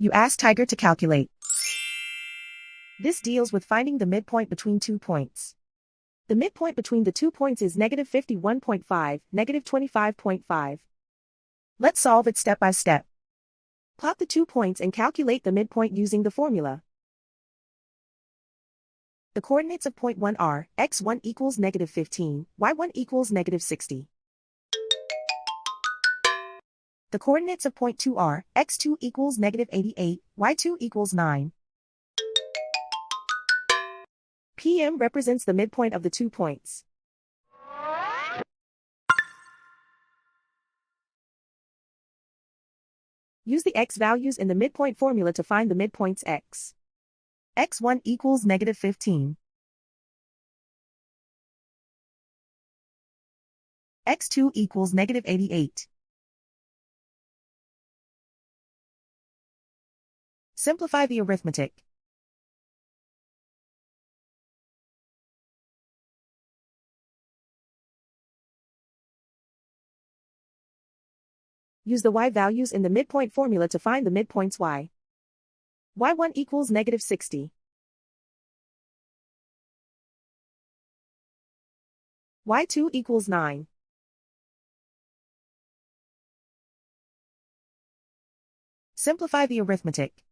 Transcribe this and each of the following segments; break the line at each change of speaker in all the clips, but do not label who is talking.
You ask Tiger to calculate. This deals with finding the midpoint between 2 points. The midpoint between the 2 points is -51.5, -25.5. Let's solve it step by step. Plot the 2 points and calculate the midpoint using the formula. The coordinates of point 1 are, x1 equals -15, y1 equals -60. The coordinates of point 2 are, x2 equals -88, y2 equals 9. PM represents the midpoint of the 2 points. Use the x values in the midpoint formula to find the midpoints x. x1 equals -15. x2 equals -88. Simplify the arithmetic. Use the y values in the midpoint formula to find the midpoints y. y1 equals -60. y2 equals 9. Simplify the arithmetic.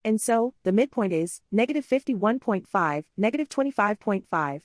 And so, the midpoint is -51.5, -25.5.